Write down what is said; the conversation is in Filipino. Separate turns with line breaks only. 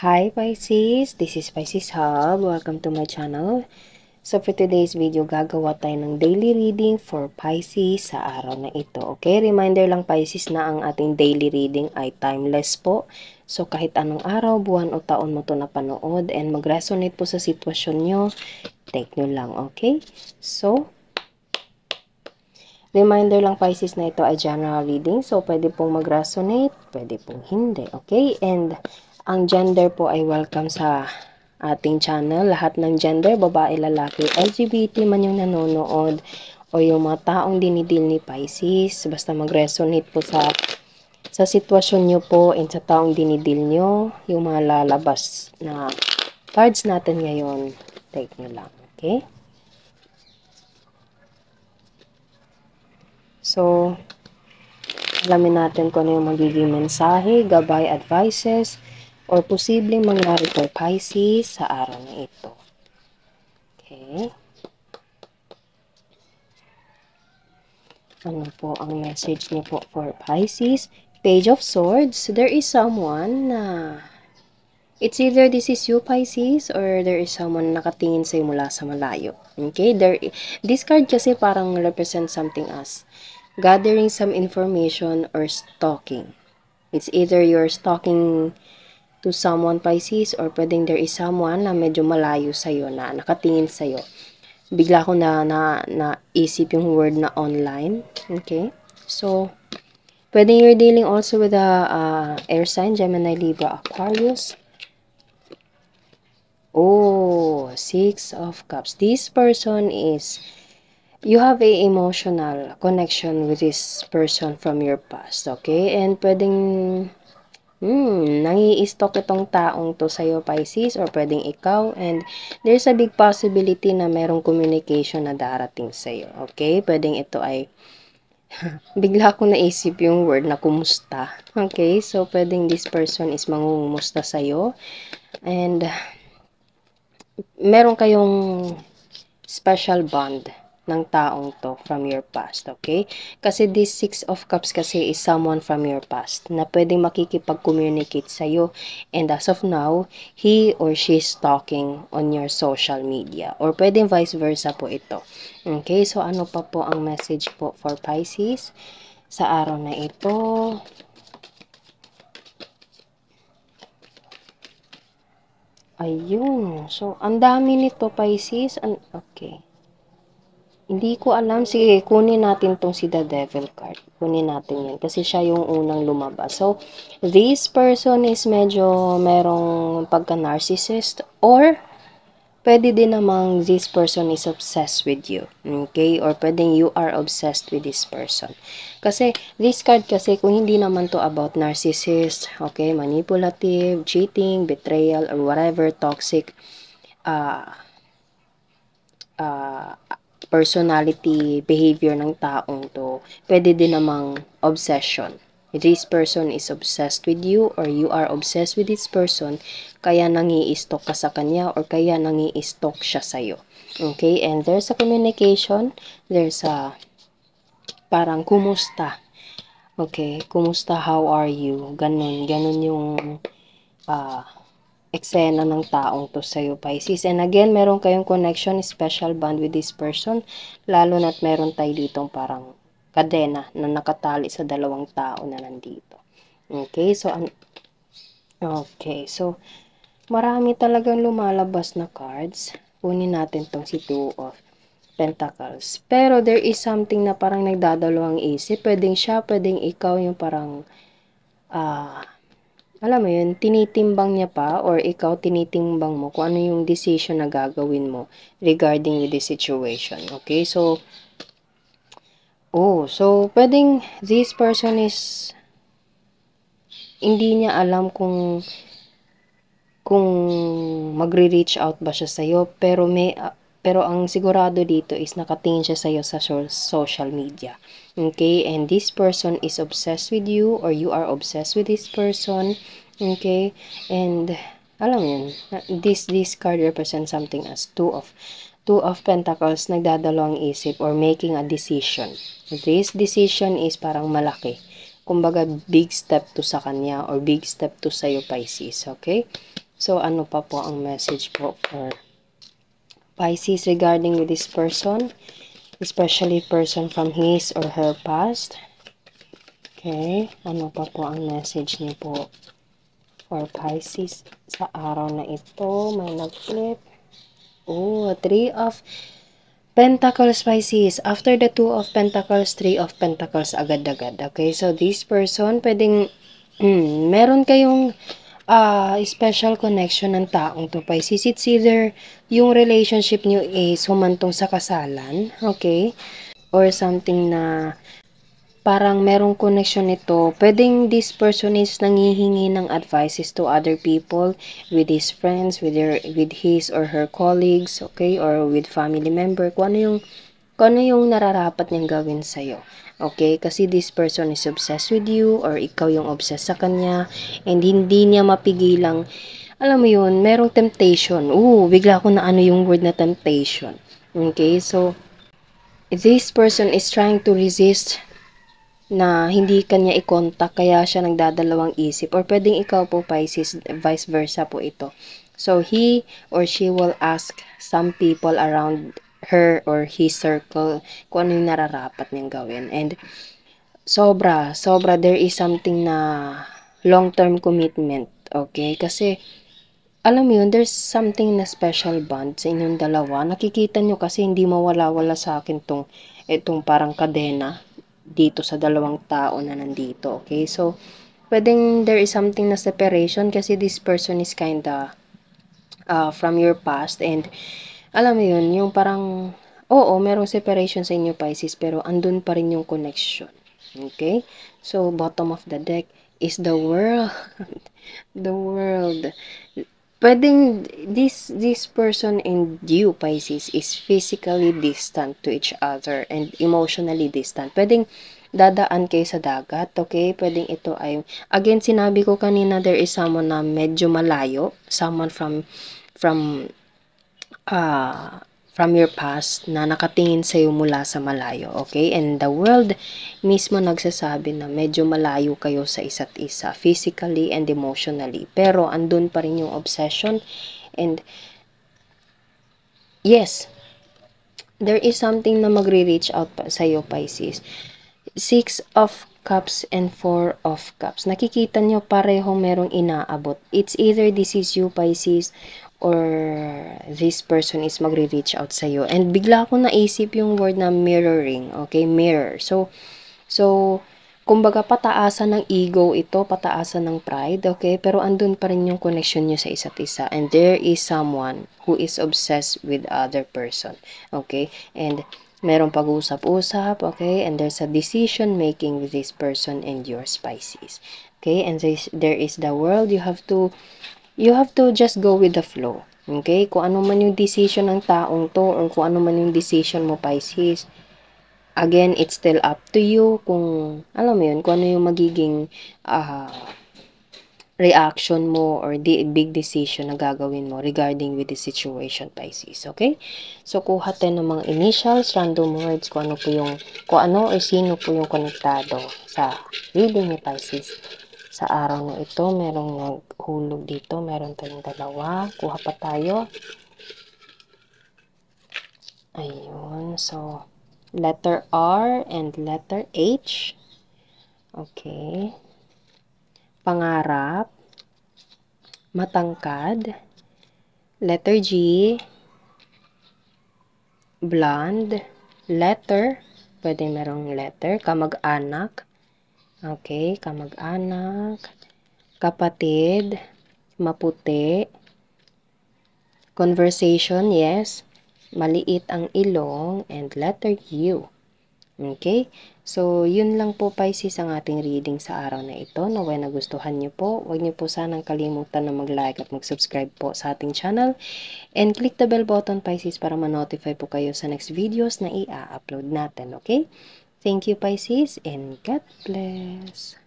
Hi Pisces, this is Pisces Hub. Welcome to my channel. So for today's video, gagawa tayo ng daily reading for Pisces sa araw na ito. Okay, reminder lang Pisces na ang ating daily reading ay timeless po. So kahit anong araw, buwan o taon mo to napanood and mag-resonate po sa sitwasyon nyo, take nyo lang, okay? So, reminder lang Pisces na ito ay general reading. So pwede pong mag-resonate, pwede pong hindi, okay? And ang gender po ay welcome sa ating channel. Lahat ng gender, babae, lalaki, LGBT man yung nanonood o yung mga taong dinidil ni Pisces. Basta mag-resonate po sa sitwasyon nyo po and sa taong dinidil nyo, yung mga lalabas na cards natin ngayon, take nyo lang. Okay? So, alamin natin kung ano yung magiging mensahe, gabay, advices, or posibleng mangyari for Pisces sa araw na ito. Okay. Ano po ang message niyo po for Pisces? Page of Swords. There is someone na it's either this is you, Pisces, or there is someone nakatingin sa'yo mula sa malayo. Okay? This card kasi parang represent something as gathering some information or stalking. It's either you're stalking to someone, Pisces, or pwedeng there is someone na medyo malayo sa'yo, na nakatingin sa'yo. Bigla ko naisip yung word na online. Okay? So, pwedeng you're dealing also with a air sign, Gemini, Libra, Aquarius. Oh, Six of Cups. This person is, you have a emotional connection with this person from your past. Okay? And pwedeng nangi-stalk itong taong to sa'yo, Pisces, or pwedeng ikaw, and there's a big possibility na merong communication na darating sa'yo, okay? Pwedeng ito ay, bigla ko naisip yung word na kumusta, okay? So, pwedeng this person is mangungumusta sa'yo, and meron kayong special bond ng taong to from your past, okay? Kasi this Six of Cups kasi is someone from your past na pwedeng makikipag-communicate sa'yo, and as of now, he or she is talking on your social media, or pwedeng vice versa po ito. Okay, so ano pa po ang message po for Pisces sa araw na ito? Ayun, so ang dami nito, Pisces. Okay. Hindi ko alam. Sige, kunin natin tong si The Devil card. Kunin natin yan. Kasi siya yung unang lumabas. So, this person is medyo merong pagka-narcissist. Or, pwede din namang this person is obsessed with you. Okay? Or pwedeng you are obsessed with this person. Kasi, this card kasi, kung hindi naman to about narcissist, okay, manipulative, cheating, betrayal, or whatever, toxic, personality, behavior ng taong to, pwede din namang obsession. This person is obsessed with you or you are obsessed with this person, kaya nangi-stalk ka sa kanya or kaya nangi-stalk siya sa'yo. Okay? And there's a communication, there's a parang kumusta. Okay? Kumusta, how are you? Ganun yung eksena ng taong to sa'yo, Pisces. And again, meron kayong connection, special bond with this person, lalo na't meron tayo ditong parang kadena na nakatali sa dalawang tao na nandito. Okay, so marami talagang lumalabas na cards. Kunin natin tong si Two of Pentacles. Pero there is something na parang nagdadalawang isip. Pwedeng siya, pwedeng ikaw yung parang alam mo yun, tinitimbang niya pa or ikaw tinitimbang mo kung ano yung decision na gagawin mo regarding with the situation. Okay? So, pwedeng this person is hindi niya alam kung magre-reach out ba siya sa'yo, pero ang sigurado dito is nakatingin siya sa'yo sa social media. Okay? And this person is obsessed with you or you are obsessed with this person. Okay? And alam mo yun, this card represents something as Two of Pentacles, nagdadalawang isip or making a decision. This decision is parang malaki. Kumbaga, big step to sa kanya or big step to sa'yo, Pisces. Okay? So, ano pa po ang message po for Pisces regarding with this person, especially person from his or her past? Okay, ano pa po ang message niyo po for Pisces sa araw na ito? May nag-flip. Oh, Three of Pentacles, Pisces. After the Two of Pentacles, Three of Pentacles agad-agad. Okay, so this person, pwedeng meron kayong special connection ng taong to, Pisces. It's either yung relationship nyo is humantong sa kasalan, okay? Or something na parang merong connection nito. Pwedeng this person is nangihingi ng advices to other people, with his friends, with his or her colleagues, okay? Or with family member. Kung ano yung nararapat niyang gawin sa'yo. Okay? Kasi this person is obsessed with you or ikaw yung obsessed sa kanya and hindi niya mapigilang, alam mo yun, merong temptation. Bigla ko na ano yung word na temptation. Okay? So, this person is trying to resist na hindi kanya i-contact kaya siya nagdadalawang isip or pwedeng ikaw po, Pisces, vice versa po ito. So, he or she will ask some people around her or his circle kung ano yung nararapat niyang gawin. And sobra, there is something na long-term commitment, okay? Kasi, alam mo yun, there's something na special bond sa inyong dalawa. Nakikita nyo kasi hindi mawala-wala sa akin itong parang kadena dito sa dalawang tao na nandito, okay? So, pwedeng there is something na separation kasi this person is kinda from your past and alam mo yun, yung parang, oo, merong separation sa inyo, Pisces, pero andun pa rin yung connection. Okay? So, bottom of the deck is the world. The world. Pwedeng this person and you, Pisces, is physically distant to each other and emotionally distant. Pwedeng dadaan kayo sa dagat, okay? Pwedeng ito ay, again, sinabi ko kanina, there is someone na medyo malayo, someone from your past na nakatingin sa'yo mula sa malayo, okay? And the world mismo nagsasabi na medyo malayo kayo sa isa't isa, physically and emotionally. Pero andun pa rin yung obsession and yes, there is something na magre-reach out pa sa'yo, Pisces. Six of Cups and Four of Cups. Nakikita nyo parehong merong inaabot. It's either this is you, Pisces, or this person is magre-reach out sa'yo. And bigla ko naisip yung word na mirroring. Okay, mirror. So, kumbaga pataasan ng ego ito, pataasan ng pride, okay? Pero andun pa rin yung connection nyo sa isa't isa. And there is someone who is obsessed with other person, okay? And merong pag-usap-usap, okay? And there's a decision making with this person and your, Pisces. Okay? And there is the world. You have to just go with the flow. Okay? Kung ano man yung decision ng taong to or kung ano man yung decision mo, Pisces, again, it's still up to you kung, alam mo yun, kung ano yung magiging reaction mo or big decision na gagawin mo regarding with the situation, Pisces, okay? So, kuha tayo ng mga initials, random words, kung ano or sino po yung konektado sa reading ni Pisces. Sa araw na ito, merong naghulog dito, meron tayong dalawa, kuha pa tayo. Ayun, so, letter R and letter H. Okay. Pangarap, matangkad, letter G, blonde, letter, pwede merong letter, kamag-anak, okay, kamag-anak, kapatid, maputi, conversation, yes, maliit ang ilong, and letter U. Okay? So, yun lang po, Pisces, ang ating reading sa araw na ito. Naway nagustuhan nyo po. Huwag nyo po sanang kalimutan na mag-like at mag-subscribe po sa ating channel. And click the bell button, Pisces, para ma-notify po kayo sa next videos na i-upload natin. Okay? Thank you, Pisces, and God bless.